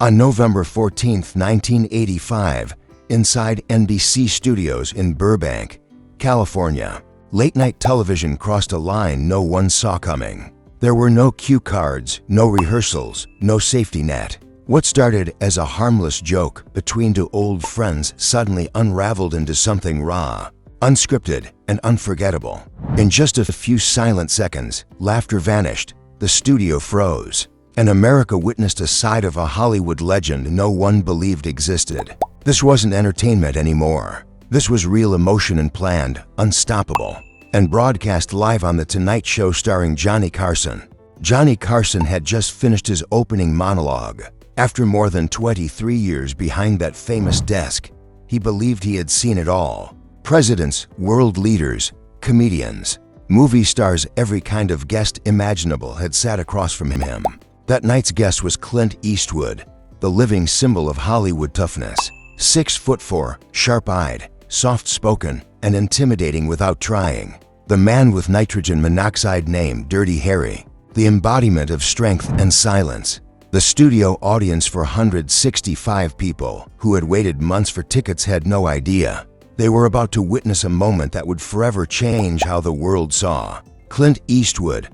On November 14, 1985, inside NBC studios in Burbank, California, late-night television crossed a line no one saw coming. There were no cue cards, no rehearsals, no safety net. What started as a harmless joke between two old friends suddenly unraveled into something raw, unscripted, and unforgettable. In just a few silent seconds, laughter vanished, the studio froze, and America witnessed a side of a Hollywood legend no one believed existed. This wasn't entertainment anymore. This was real emotion and planned, unstoppable, and broadcast live on The Tonight Show starring Johnny Carson. Johnny Carson had just finished his opening monologue. After more than 23 years behind that famous desk, he believed he had seen it all. Presidents, world leaders, comedians, movie stars, every kind of guest imaginable had sat across from him. That night's guest was Clint Eastwood, the living symbol of Hollywood toughness. 6'4", sharp-eyed, soft-spoken, and intimidating without trying. The man with nitrogen monoxide named Dirty Harry, the embodiment of strength and silence. The studio audience, for 165 people who had waited months for tickets, had no idea they were about to witness a moment that would forever change how the world saw Clint Eastwood.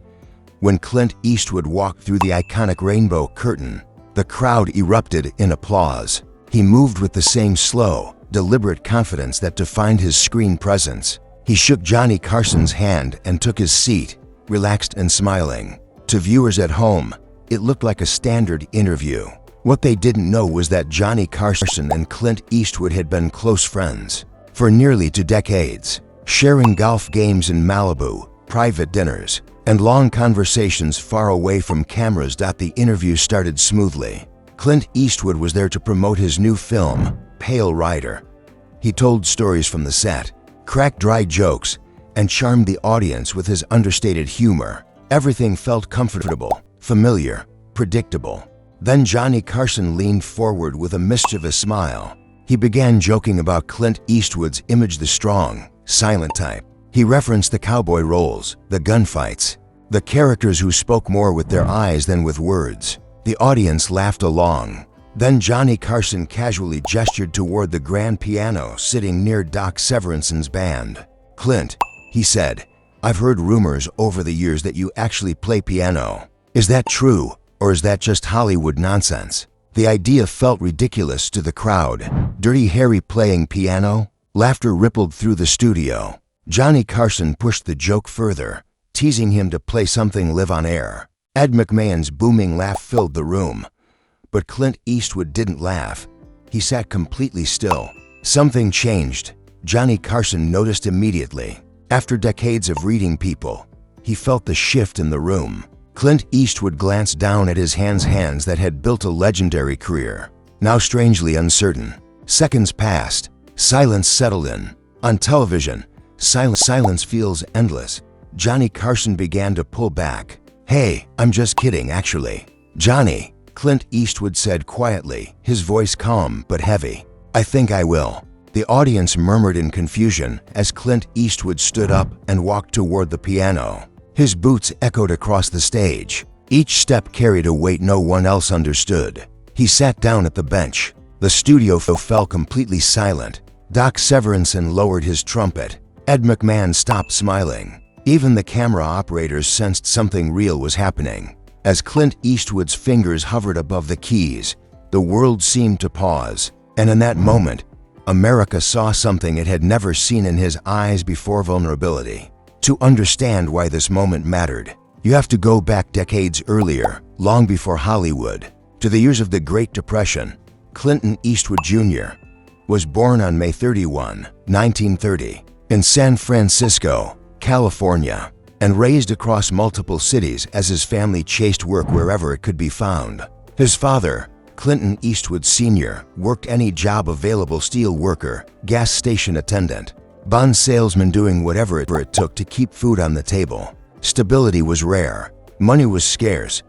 When Clint Eastwood walked through the iconic rainbow curtain, the crowd erupted in applause. He moved with the same slow, deliberate confidence that defined his screen presence. He shook Johnny Carson's hand and took his seat, relaxed and smiling. To viewers at home, it looked like a standard interview. What they didn't know was that Johnny Carson and Clint Eastwood had been close friends for nearly 2 decades, sharing golf games in Malibu, private dinners, and long conversations far away from cameras. The interview started smoothly. Clint Eastwood was there to promote his new film, Pale Rider. He told stories from the set, cracked dry jokes, and charmed the audience with his understated humor. Everything felt comfortable, familiar, predictable. Then Johnny Carson leaned forward with a mischievous smile. He began joking about Clint Eastwood's image, the strong, silent type. He referenced the cowboy roles, the gunfights, the characters who spoke more with their eyes than with words. The audience laughed along. Then Johnny Carson casually gestured toward the grand piano sitting near Doc Severinsen's band. "Clint," he said, "I've heard rumors over the years that you actually play piano. Is that true, or is that just Hollywood nonsense?" The idea felt ridiculous to the crowd. Dirty Harry playing piano? Laughter rippled through the studio. Johnny Carson pushed the joke further, teasing him to play something live on air. Ed McMahon's booming laugh filled the room. But Clint Eastwood didn't laugh. He sat completely still. Something changed. Johnny Carson noticed immediately. After decades of reading people, he felt the shift in the room. Clint Eastwood glanced down at his hands that had built a legendary career, now strangely uncertain. Seconds passed. Silence settled in. On television, silence feels endless. Johnny Carson began to pull back. "Hey, I'm just kidding, actually." "Johnny," Clint Eastwood said quietly, his voice calm but heavy. "I think I will." The audience murmured in confusion as Clint Eastwood stood up and walked toward the piano. His boots echoed across the stage. Each step carried a weight no one else understood. He sat down at the bench. The studio fell completely silent. Doc Severinsen lowered his trumpet. Ed McMahon stopped smiling. Even the camera operators sensed something real was happening. As Clint Eastwood's fingers hovered above the keys, the world seemed to pause. And in that moment, America saw something it had never seen in his eyes before: vulnerability. To understand why this moment mattered, you have to go back decades earlier, long before Hollywood, to the years of the Great Depression. Clint Eastwood Jr. was born on May 31, 1930, in San Francisco, California, and raised across multiple cities as his family chased work wherever it could be found. His father, Clint Eastwood Sr., worked any job available: steel worker, gas station attendant, bond salesman, doing whatever it took to keep food on the table. Stability was rare, money was scarce,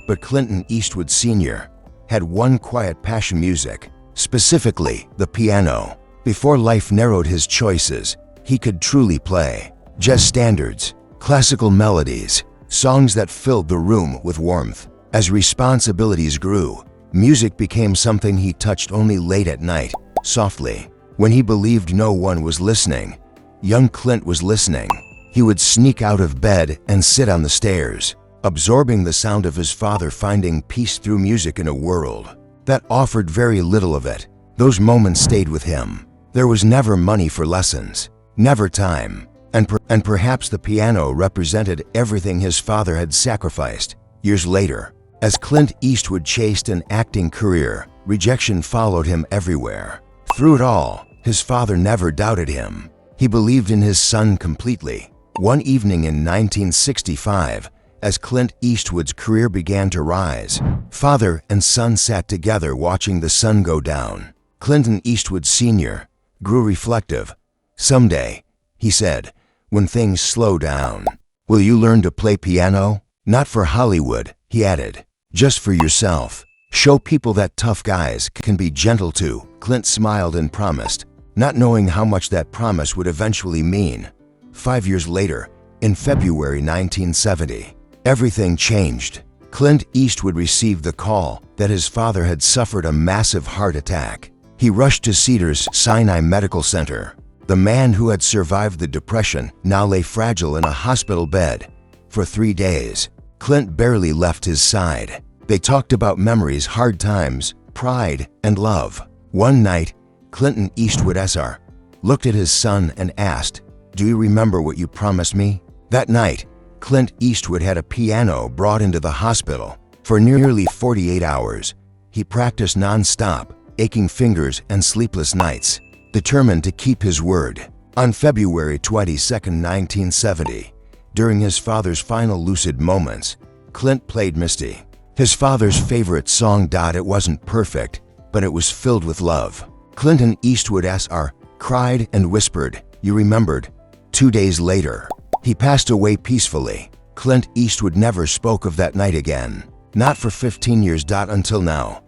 but Clint Eastwood Sr. had one quiet passion: music, specifically the piano. Before life narrowed his choices, he could truly play jazz standards, classical melodies, songs that filled the room with warmth. As responsibilities grew, Music became something he touched only late at night, softly. When he believed no one was listening, young Clint was listening. He would sneak out of bed and sit on the stairs, absorbing the sound of his father, finding peace through music in a world that offered very little of it. Those moments stayed with him. There was never money for lessons, never time, and perhaps the piano represented everything his father had sacrificed. Years later, as Clint Eastwood chased an acting career, rejection followed him everywhere. Through it all, his father never doubted him. He believed in his son completely. One evening in 1965, as Clint Eastwood's career began to rise, father and son sat together watching the sun go down. Clint Eastwood Sr. grew reflective. "Someday," he said, "when things slow down, will you learn to play piano? Not for Hollywood," he added, "just for yourself. Show people that tough guys can be gentle too." Clint smiled and promised, not knowing how much that promise would eventually mean. 5 years later, in February 1970, everything changed. Clint Eastwood received the call that his father had suffered a massive heart attack. He rushed to Cedars-Sinai Medical Center. The man who had survived the depression now lay fragile in a hospital bed. For 3 days, Clint barely left his side. They talked about memories, hard times, pride, and love. One night, Clint Eastwood Sr. looked at his son and asked, "Do you remember what you promised me?" That night, Clint Eastwood had a piano brought into the hospital. For nearly 48 hours, he practiced non-stop, aching fingers and sleepless nights, determined to keep his word. On February 22, 1970, during his father's final lucid moments, Clint played Misty, his father's favorite song. It wasn't perfect, but it was filled with love. Clint Eastwood Sr. cried and whispered, "You remembered." 2 days later, he passed away peacefully. Clint Eastwood never spoke of that night again, not for 15 years. Until now.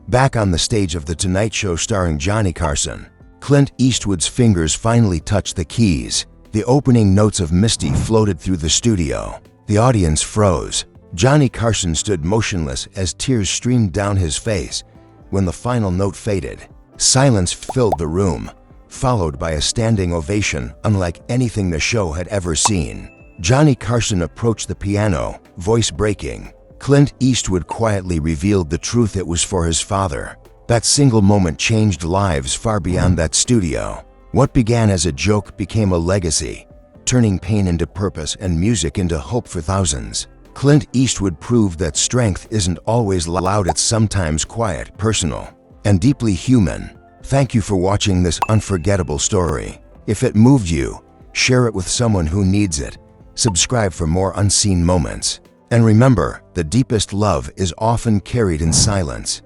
Back on the stage of The Tonight Show starring Johnny Carson, Clint Eastwood's fingers finally touched the keys. The opening notes of Misty floated through the studio. The audience froze. Johnny Carson stood motionless as tears streamed down his face. When the final note faded, silence filled the room, followed by a standing ovation unlike anything the show had ever seen. Johnny Carson approached the piano, voice breaking. Clint Eastwood quietly revealed the truth: it was for his father. That single moment changed lives far beyond that studio. What began as a joke became a legacy, turning pain into purpose and music into hope for thousands. Clint Eastwood proved that strength isn't always loud, it's sometimes quiet, personal, and deeply human. Thank you for watching this unforgettable story. If it moved you, share it with someone who needs it. Subscribe for more unseen moments. And remember, the deepest love is often carried in silence.